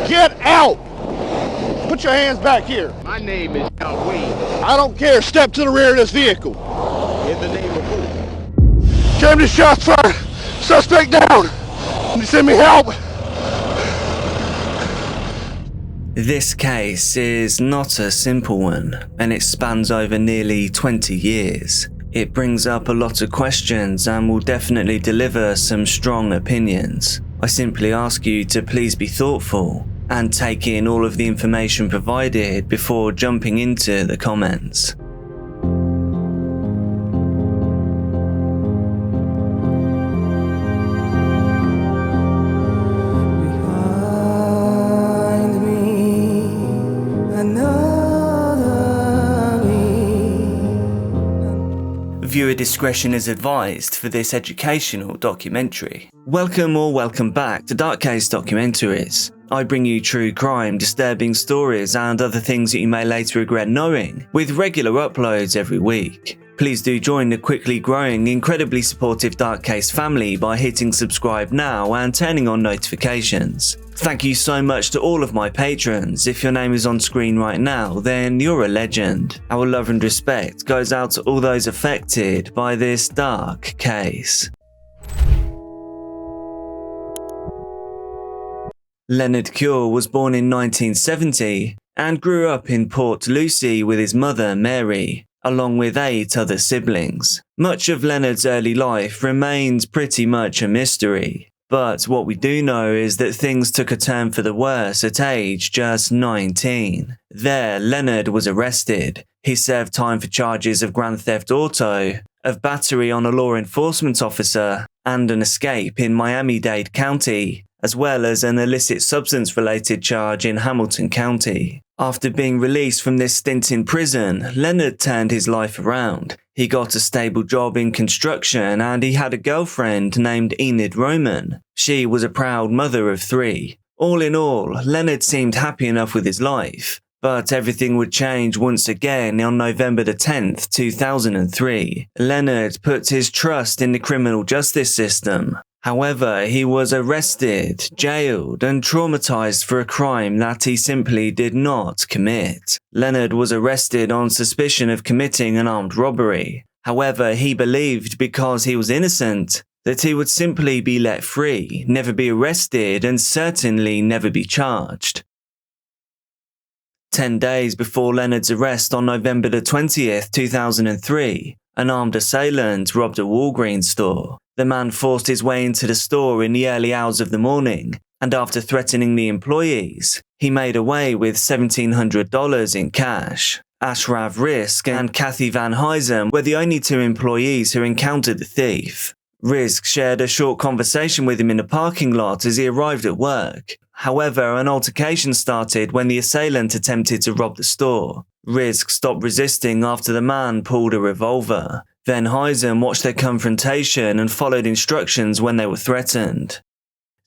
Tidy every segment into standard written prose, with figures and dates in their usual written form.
Get out! Put your hands back here. My name is John Wayne. I don't care. Step to the rear of this vehicle. In the name of who? Chamber shots fired. Suspect down. Can you send me help? This case is not a simple one, and it spans over nearly 20 years. It brings up a lot of questions and will definitely deliver some strong opinions. I simply ask you to please be thoughtful and take in all of the information provided before jumping into the comments. Viewer discretion is advised for this educational documentary. Welcome back to CASE Documentaries. I bring you true crime, disturbing stories and other things that you may later regret knowing, with regular uploads every week. Please do join the quickly growing, incredibly supportive CASE family by hitting subscribe now and turning on notifications. Thank you so much to all of my patrons. If your name is on screen right now, then you're a legend. Our love and respect goes out to all those affected by this dark case. Leonard Cure was born in 1970 and grew up in Port Lucie with his mother Mary, along with 8 other siblings. Much of Leonard's early life remains pretty much a mystery. But what we do know is that things took a turn for the worse at age just 19. There, Leonard was arrested. He served time for charges of grand theft auto, of battery on a law enforcement officer, and an escape in Miami-Dade County, as well as an illicit substance-related charge in Hamilton County. After being released from this stint in prison, Leonard turned his life around. He got a stable job in construction and he had a girlfriend named Enid Roman. She was a proud mother of 3. All in all, Leonard seemed happy enough with his life. But everything would change once again on November the 10th, 2003. Leonard put his trust in the criminal justice system. However, he was arrested, jailed, and traumatized for a crime that he simply did not commit. Leonard was arrested on suspicion of committing an armed robbery. However, he believed because he was innocent that he would simply be let free, never be arrested, and certainly never be charged. 10 days before Leonard's arrest on November the 20th, 2003, an armed assailant robbed a Walgreens store. The man forced his way into the store in the early hours of the morning, and after threatening the employees, he made away with $1,700 in cash. Ashraf Rizk and Kathy Van Huysen were the only 2 employees who encountered the thief. Rizk shared a short conversation with him in the parking lot as he arrived at work. However, an altercation started when the assailant attempted to rob the store. Rizk stopped resisting after the man pulled a revolver. Van Huysen watched their confrontation and followed instructions when they were threatened.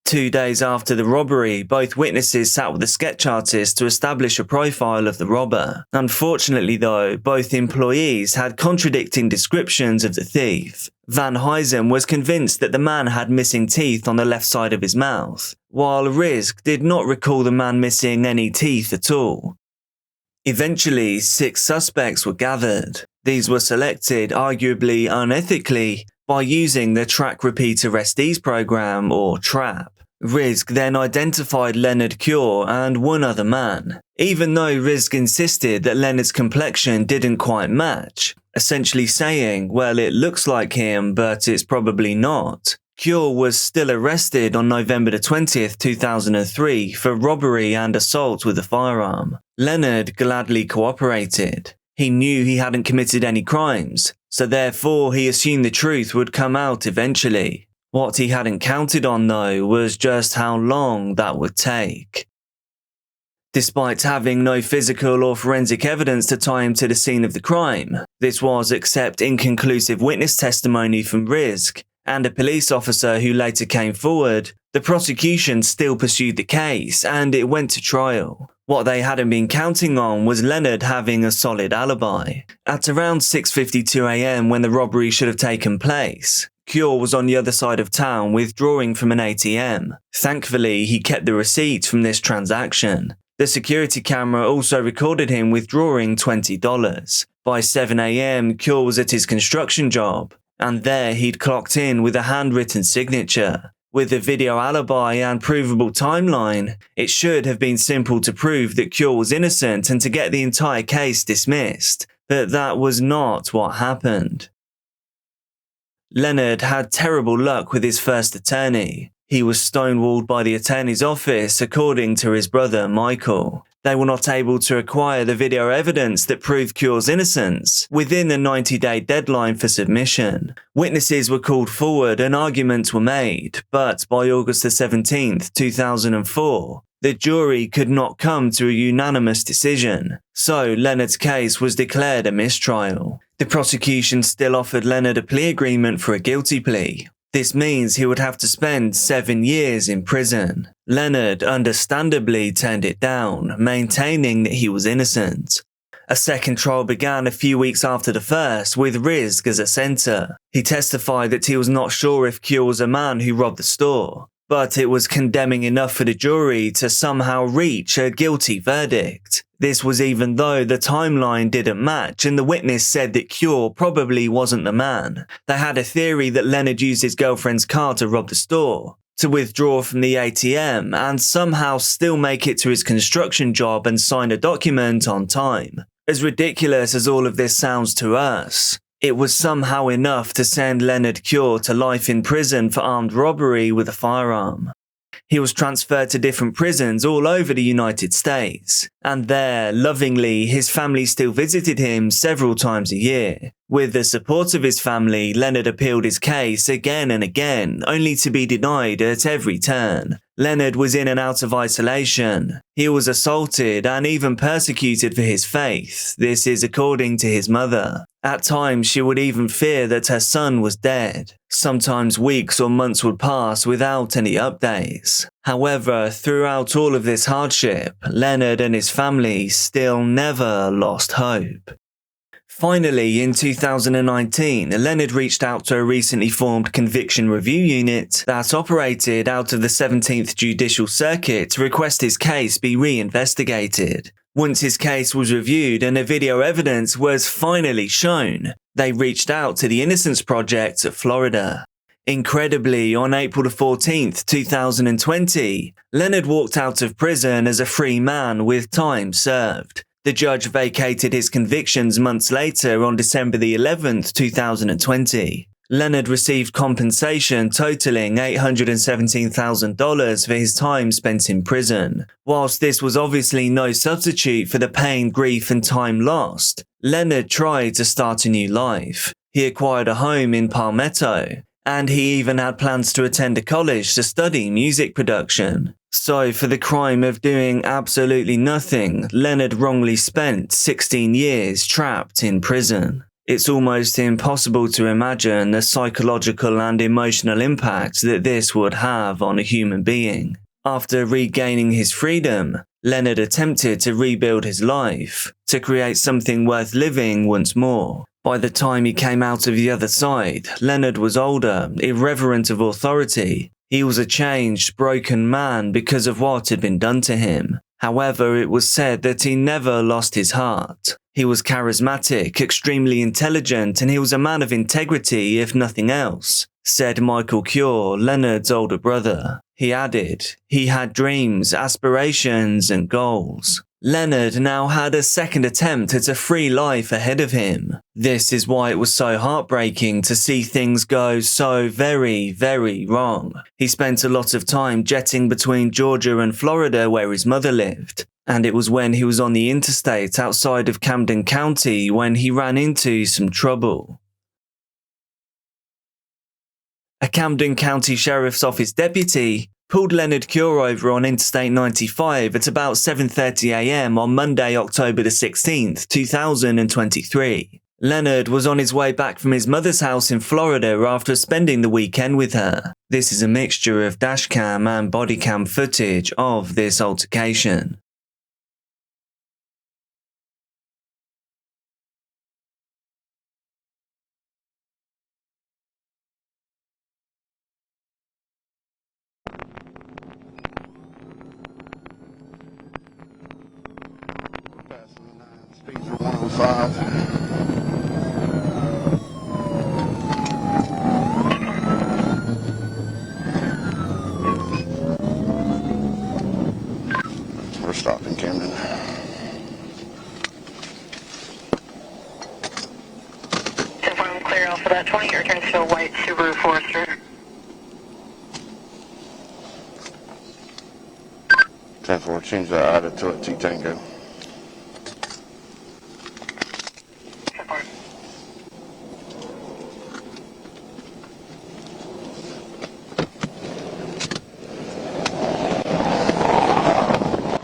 2 days after the robbery, both witnesses sat with a sketch artist to establish a profile of the robber. Unfortunately though, both employees had contradicting descriptions of the thief. Van Huysen was convinced that the man had missing teeth on the left side of his mouth, while Rizk did not recall the man missing any teeth at all. Eventually, 6 suspects were gathered. These were selected, arguably unethically, by using the Track Repeat Arrestees program, or TRAP. Rizk then identified Leonard Cure and 1 other man, even though Rizk insisted that Leonard's complexion didn't quite match, essentially saying, well, it looks like him, but it's probably not. Cure was still arrested on November the 20th, 2003 for robbery and assault with a firearm. Leonard gladly cooperated. He knew he hadn't committed any crimes, so therefore he assumed the truth would come out eventually. What he hadn't counted on though was just how long that would take. Despite having no physical or forensic evidence to tie him to the scene of the crime, this was except inconclusive witness testimony from Rizk and a police officer who later came forward, the prosecution still pursued the case and it went to trial. What they hadn't been counting on was Leonard having a solid alibi. At around 6:52 AM when the robbery should have taken place, Cure was on the other side of town withdrawing from an ATM. Thankfully, he kept the receipt from this transaction. The security camera also recorded him withdrawing $20. By 7 a.m, Cure was at his construction job, and there he'd clocked in with a handwritten signature. With a video alibi and provable timeline, it should have been simple to prove that Cure was innocent and to get the entire case dismissed, but that was not what happened. Leonard had terrible luck with his first attorney. He was stonewalled by the attorney's office, according to his brother Michael. They were not able to acquire the video evidence that proved Cure's innocence within the 90-day deadline for submission. Witnesses were called forward and arguments were made, but by August 17, 2004, the jury could not come to a unanimous decision, so Leonard's case was declared a mistrial. The prosecution still offered Leonard a plea agreement for a guilty plea. This means he would have to spend 7 years in prison. Leonard understandably turned it down, maintaining that he was innocent. A second trial began a few weeks after the first, with Rizk as a centre. He testified that he was not sure if Cure was a man who robbed the store, but it was condemning enough for the jury to somehow reach a guilty verdict. This was even though the timeline didn't match and the witness said that Cure probably wasn't the man. They had a theory that Leonard used his girlfriend's car to rob the store, to withdraw from the ATM and somehow still make it to his construction job and sign a document on time. As ridiculous as all of this sounds to us, it was somehow enough to send Leonard Cure to life in prison for armed robbery with a firearm. He was transferred to different prisons all over the United States, and there, lovingly, his family still visited him several times a year. With the support of his family, Leonard appealed his case again and again, only to be denied at every turn. Leonard was in and out of isolation. He was assaulted and even persecuted for his faith. This is according to his mother. At times, she would even fear that her son was dead. Sometimes weeks or months would pass without any updates. However, throughout all of this hardship, Leonard and his family still never lost hope. Finally, in 2019, Leonard reached out to a recently formed conviction review unit that operated out of the 17th Judicial Circuit to request his case be re-investigated. Once his case was reviewed and the video evidence was finally shown, they reached out to the Innocence Project of Florida. Incredibly, on April 14, 2020, Leonard walked out of prison as a free man with time served. The judge vacated his convictions months later on December 11, 2020. Leonard received compensation totaling $817,000 for his time spent in prison. Whilst this was obviously no substitute for the pain, grief and time lost, Leonard tried to start a new life. He acquired a home in Palmetto, and he even had plans to attend a college to study music production. So for the crime of doing absolutely nothing, Leonard wrongly spent 16 years trapped in prison. It's almost impossible to imagine the psychological and emotional impact that this would have on a human being. After regaining his freedom, Leonard attempted to rebuild his life, to create something worth living once more. By the time he came out of the other side, Leonard was older, irreverent of authority. He was a changed, broken man because of what had been done to him. However, it was said that he never lost his heart. He was charismatic, extremely intelligent, and he was a man of integrity, if nothing else, said Michael Cure, Leonard's older brother. He added, he had dreams, aspirations, and goals. Leonard now had a second attempt at a free life ahead of him. This is why it was so heartbreaking to see things go so very, very wrong. He spent a lot of time jetting between Georgia and Florida where his mother lived. And it was when he was on the interstate outside of Camden County when he ran into some trouble. A Camden County Sheriff's Office deputy pulled Leonard Cure over on Interstate 95 at about 7:30 a.m. on Monday, October 16th, 2023. Leonard was on his way back from his mother's house in Florida after spending the weekend with her. This is a mixture of dashcam and bodycam footage of this altercation. 5. We're stopping, Camden. Confirm clear off of that 20, return to a white Subaru Forester. 10-4, change that IDA to a T-Tango. Confirm.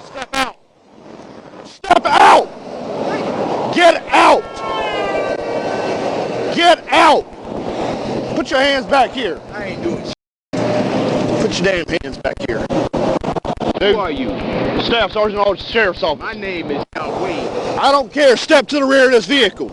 Step out! Step out! Get out! Get out! Put your hands back here. I ain't doing shit. Put your damn hands back here. Who are you? Staff Sergeant Aldridge, Sheriff's Office. My name is Leonard Wade. I don't care. Step to the rear of this vehicle.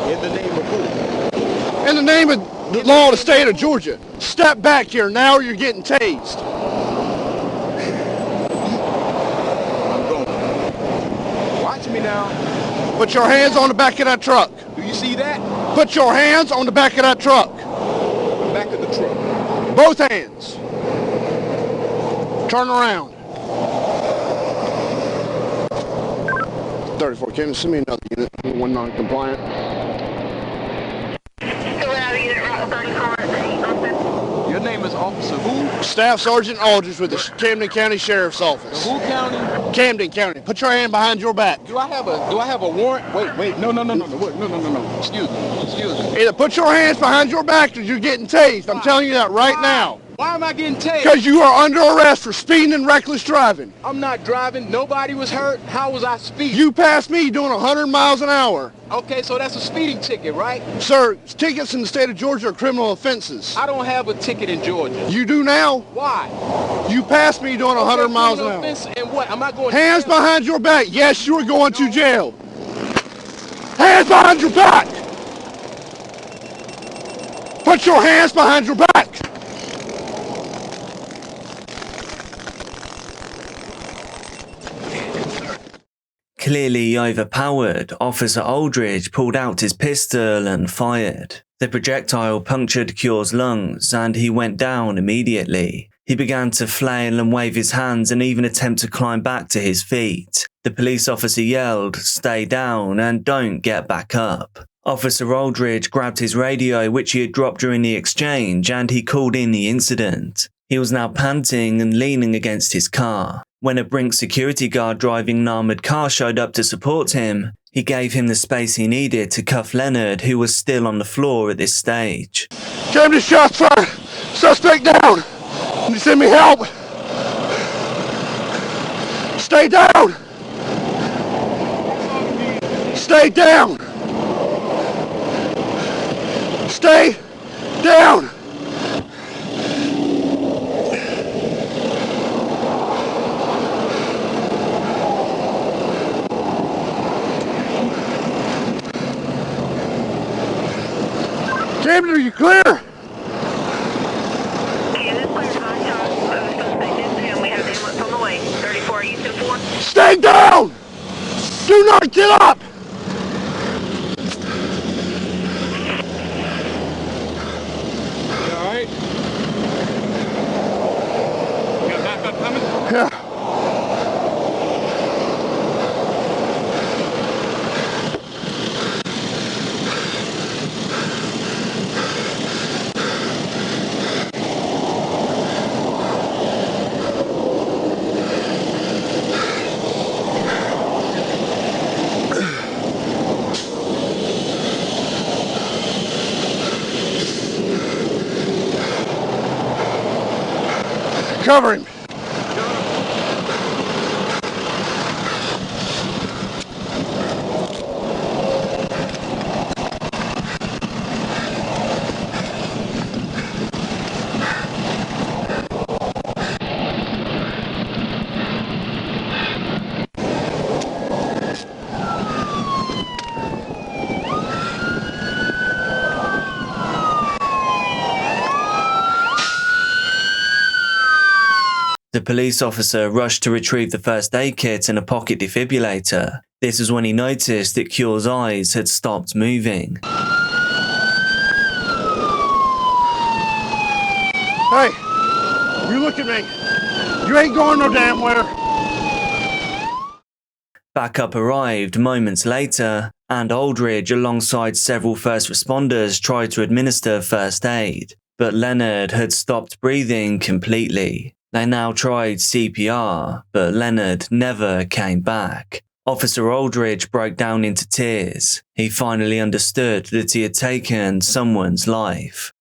In the name of who? In the name of the law of the state of Georgia, step back here now or you're getting tased. I'm going. Watch me now. Put your hands on the back of that truck. Do you see that? Put your hands on the back of that truck. The back of the truck. Both hands. Turn around. 34, Camden, send me another unit. One non-compliant. Your name is Officer who? Staff Sergeant Aldridge with the Camden County Sheriff's Office. Who county? Camden County. Put your hand behind your back. Do I have a warrant? Wait. No. No. Excuse me. Either put your hands behind your back or you're getting tased. I'm telling you that right now. Why am I getting tased? Because you are under arrest for speeding and reckless driving. I'm not driving. Nobody was hurt. How was I speeding? You passed me doing 100 miles an hour. Okay, so that's a speeding ticket, right? Sir, tickets in the state of Georgia are criminal offenses. I don't have a ticket in Georgia. You do now? Why? You passed me doing 100 Okay, miles an criminal hour. offense and what? Am I going Hands to jail? behind your back. Yes, you are going to jail. Hands behind your back. Put your hands behind your back. Clearly overpowered, Officer Aldridge pulled out his pistol and fired. The projectile punctured Cure's lungs and he went down immediately. He began to flail and wave his hands and even attempt to climb back to his feet. The police officer yelled, "Stay down and don't get back up." Officer Aldridge grabbed his radio, which he had dropped during the exchange, and he called in the incident. He was now panting and leaning against his car. When a Brink security guard driving an armoured car showed up to support him, he gave him the space he needed to cuff Leonard, who was still on the floor at this stage. Camden, shots fired. Suspect down. Can you send me help? Stay down. Stay down. Stay down. Camden, are you clear? Stay down! Do not get up! You alright? You got backup coming? Yeah. Cover him. The police officer rushed to retrieve the first aid kit and a pocket defibrillator. This was when he noticed that Cure's eyes had stopped moving. Hey, you look at me. You ain't going no damn where. Backup arrived moments later, and Aldridge, alongside several first responders, tried to administer first aid. But Leonard had stopped breathing completely. They now tried CPR, but Leonard never came back. Officer Aldridge broke down into tears. He finally understood that he had taken someone's life.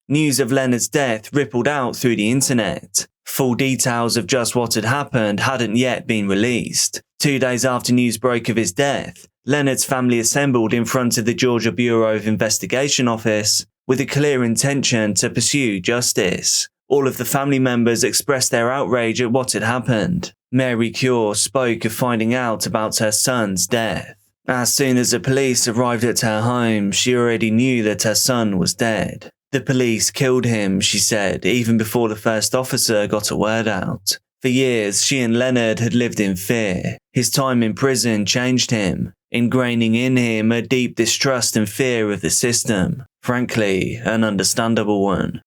News of Leonard's death rippled out through the internet. Full details of just what had happened hadn't yet been released. 2 days after news broke of his death, Leonard's family assembled in front of the Georgia Bureau of Investigation office with a clear intention to pursue justice. All of the family members expressed their outrage at what had happened. Mary Cure spoke of finding out about her son's death. As soon as the police arrived at her home, she already knew that her son was dead. The police killed him, she said, even before the first officer got a word out. For years, she and Leonard had lived in fear. His time in prison changed him, ingraining in him a deep distrust and fear of the system. Frankly, an understandable one.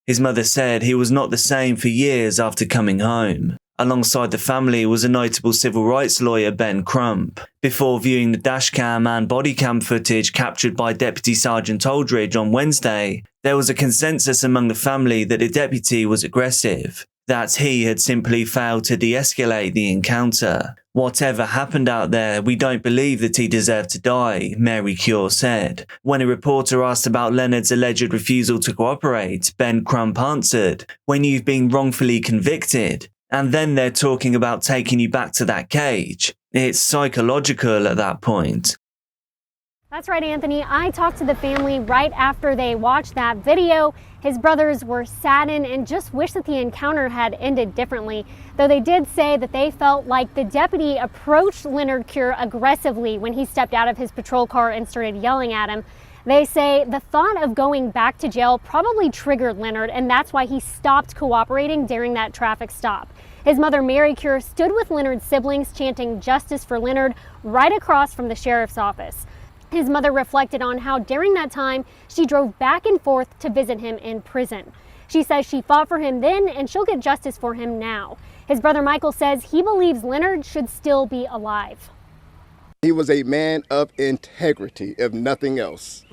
His mother said he was not the same for years after coming home. Alongside the family was a notable civil rights lawyer, Ben Crump. Before viewing the dashcam and bodycam footage captured by Deputy Sergeant Aldridge on Wednesday, there was a consensus among the family that the deputy was aggressive, that he had simply failed to de-escalate the encounter. Whatever happened out there, we don't believe that he deserved to die, Mary Cure said. When a reporter asked about Leonard's alleged refusal to cooperate, Ben Crump answered, "When you've been wrongfully convicted, and then they're talking about taking you back to that cage. It's psychological at that point." That's right, Anthony. I talked to the family right after they watched that video. His brothers were saddened and just wished that the encounter had ended differently, though they did say that they felt like the deputy approached Leonard Cure aggressively when he stepped out of his patrol car and started yelling at him. They say the thought of going back to jail probably triggered Leonard, and that's why he stopped cooperating during that traffic stop. His mother, Mary Cure, stood with Leonard's siblings chanting "Justice for Leonard" right across from the sheriff's office. His mother reflected on how during that time she drove back and forth to visit him in prison. She says she fought for him then and she'll get justice for him now. His brother Michael says he believes Leonard should still be alive. He was a man of integrity, if nothing else.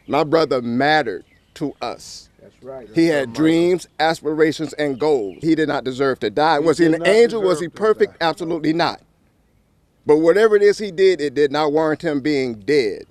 My brother mattered to us. That's right. He had dreams, aspirations, and goals. He did not deserve to die. Was he an angel? Was he perfect? Absolutely not. But whatever it is he did, it did not warrant him being dead.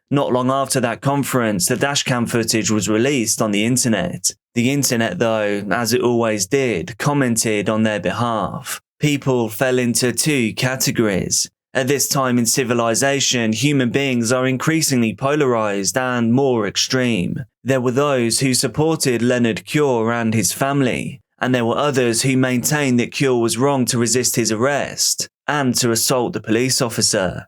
Not long after that conference, the dashcam footage was released on the internet. The internet, though, as it always did, commented on their behalf. People fell into two categories. At this time in civilization, human beings are increasingly polarized and more extreme. There were those who supported Leonard Cure and his family, and there were others who maintained that Cure was wrong to resist his arrest and to assault the police officer.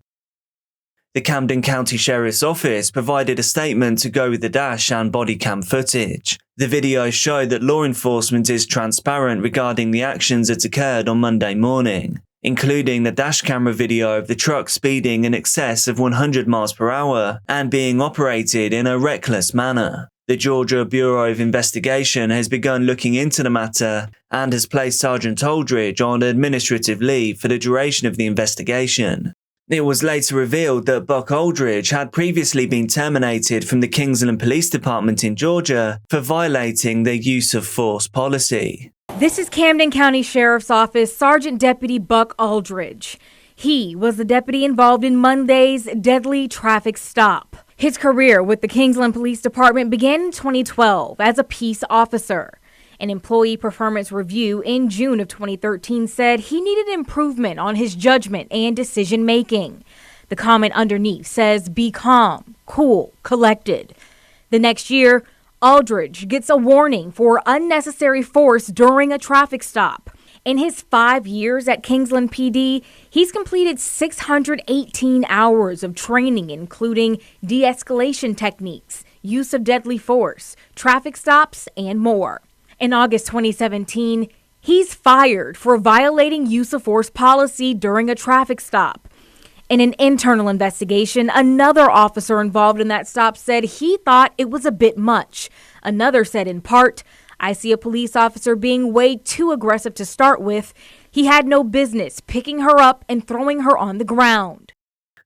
The Camden County Sheriff's Office provided a statement to go with the dash and body cam footage. The video showed that law enforcement is transparent regarding the actions that occurred on Monday morning, including the dash camera video of the truck speeding in excess of 100 miles per hour and being operated in a reckless manner. The Georgia Bureau of Investigation has begun looking into the matter and has placed Sergeant Aldridge on administrative leave for the duration of the investigation. It was later revealed that Buck Aldridge had previously been terminated from the Kingsland Police Department in Georgia for violating their use of force policy. This is Camden County Sheriff's Office Sergeant Deputy Buck Aldridge. He was the deputy involved in Monday's deadly traffic stop. His career with the Kingsland Police Department began in 2012 as a peace officer. An employee performance review in June of 2013 said he needed improvement on his judgment and decision making. The comment underneath says, "Be calm, cool, collected." The next year, Aldridge gets a warning for unnecessary force during a traffic stop. In his 5 years at Kingsland PD, he's completed 618 hours of training, including de-escalation techniques, use of deadly force, traffic stops, and more. In August 2017, He's fired for violating use of force policy during a traffic stop. In an internal investigation, another officer involved in that stop said he thought it was a bit much. Another said in part, "I see a police officer being way too aggressive to start with. He had no business picking her up and throwing her on the ground."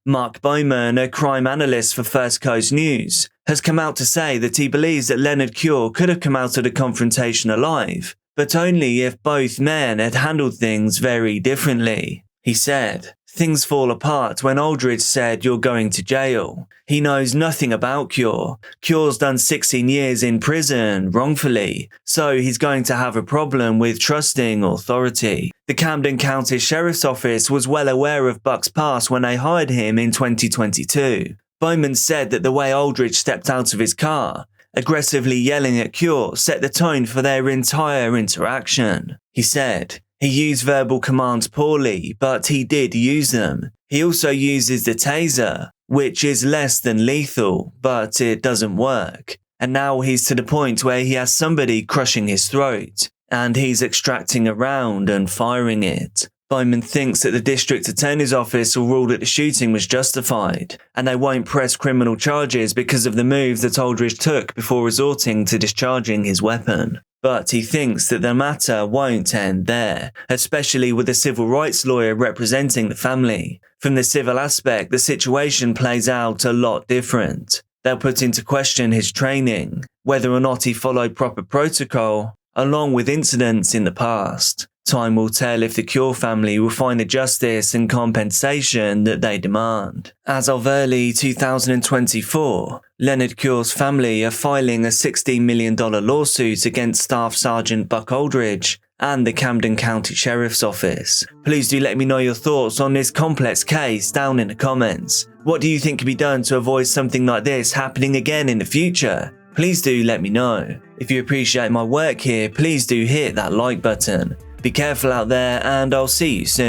Mark Bowman, a crime analyst for First Coast News, has come out to say that he believes that Leonard Cure could have come out of the confrontation alive, but only if both men had handled things very differently. He said, "Things fall apart when Aldridge said you're going to jail. He knows nothing about Cure. Cure's done 16 years in prison, wrongfully, so he's going to have a problem with trusting authority." The Camden County Sheriff's Office was well aware of Buck's past when they hired him in 2022. Bowman said that the way Aldridge stepped out of his car, aggressively yelling at Cure, set the tone for their entire interaction. He said, "He used verbal commands poorly, but he did use them. He also uses the taser, which is less than lethal, but it doesn't work. And now he's to the point where he has somebody crushing his throat, and he's extracting a round and firing it." Bowman thinks that the district attorney's office will rule that the shooting was justified, and they won't press criminal charges because of the move that Aldridge took before resorting to discharging his weapon. But he thinks that the matter won't end there, especially with a civil rights lawyer representing the family. From the civil aspect, the situation plays out a lot different. They'll put into question his training, whether or not he followed proper protocol, along with incidents in the past. Time will tell if the Cure family will find the justice and compensation that they demand. As of early 2024, Leonard Cure's family are filing a $16 million lawsuit against Staff Sergeant Buck Aldridge and the Camden County Sheriff's Office. Please do let me know your thoughts on this complex case down in the comments. What do you think can be done to avoid something like this happening again in the future? Please do let me know. If you appreciate my work here, please do hit that like button. Be careful out there, and I'll see you soon.